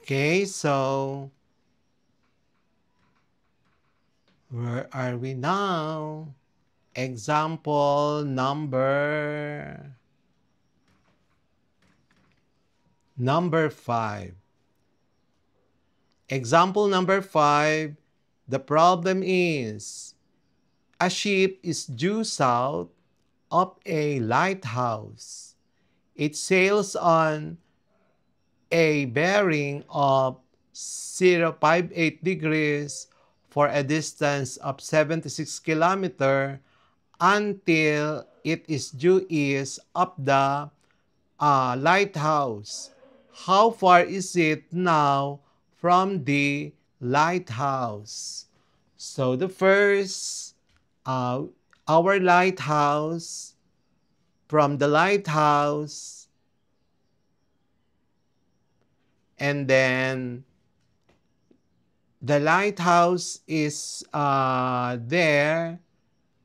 Okay, so where are we now? Example number 5. Example number 5, the problem is a ship is due south of a lighthouse. It sails on a bearing of 058 degrees for a distance of 76 kilometers until it is due east of the lighthouse. How far is it now from the lighthouse? So the first, uh, our lighthouse, from the lighthouse, and then the lighthouse is there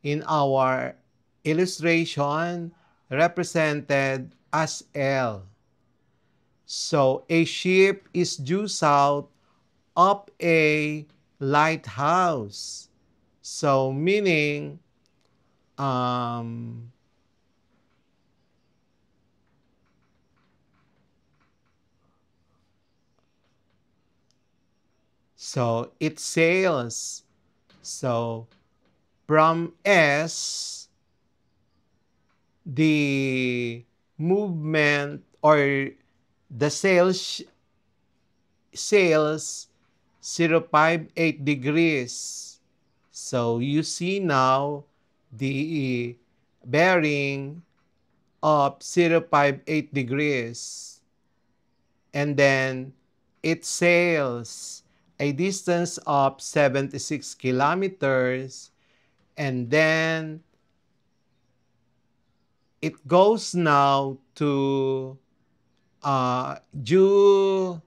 in our illustration represented as L. So a ship is due south of a lighthouse. So meaning um, so it sails. So from S, the movement or the sails 058 degrees. So you see now the bearing of 058 degrees. And then it sails a distance of 76 kilometers. And then it goes now to due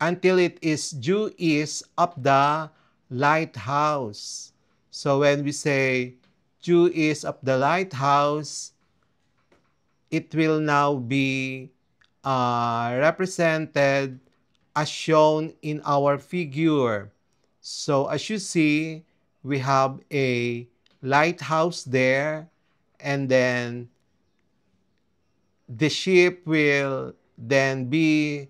until it is due east of the lighthouse. So when we say due east of the lighthouse, it will now be represented as shown in our figure. So as you see, we have a lighthouse there, and then the ship will no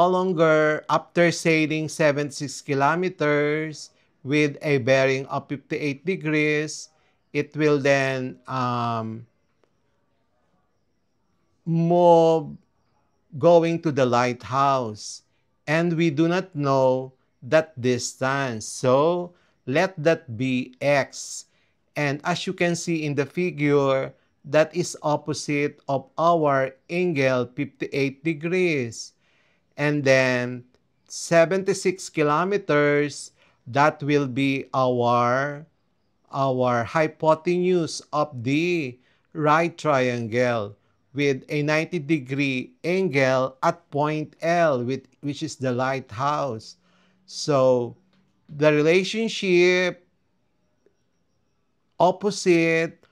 longer, after sailing 76 kilometers with a bearing of 58 degrees, it will then move going to the lighthouse. And we do not know that distance. So let that be x. And as you can see in the figure, that is opposite of our angle 58 degrees. And then 76 kilometers, that will be our hypotenuse of the right triangle with a 90-degree angle at point L, which is the lighthouse. So the relationship opposite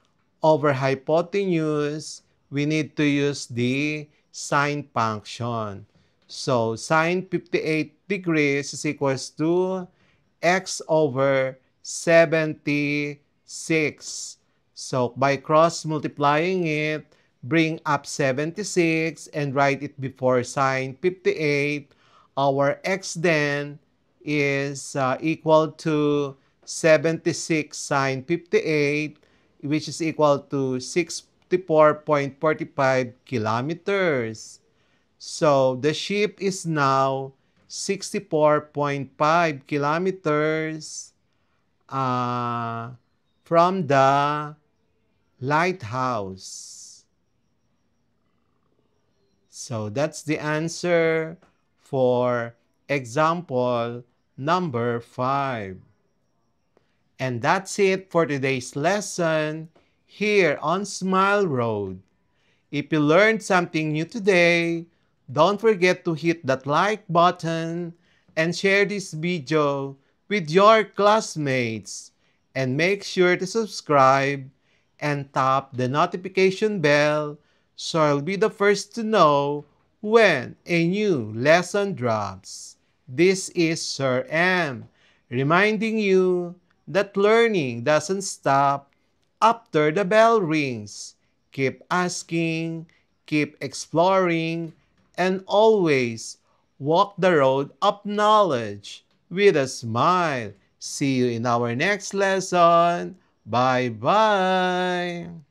over hypotenuse, we need to use the sine function. So sine 58 degrees is equals to x over 76. So by cross multiplying it, bring up 76 and write it before sine 58. Our x then is equal to 76 sine 58, which is equal to 64.45 kilometers. So the ship is now 64.5 kilometers from the lighthouse. So that's the answer for example number 5. And that's it for today's lesson here on Smile Road. If you learned something new today, don't forget to hit that like button and share this video with your classmates. And make sure to subscribe and tap the notification bell so you'll be the first to know when a new lesson drops. This is Sir M, reminding you that learning doesn't stop after the bell rings. Keep asking, keep exploring, and always walk the road of knowledge with a smile. See you in our next lesson. Bye bye.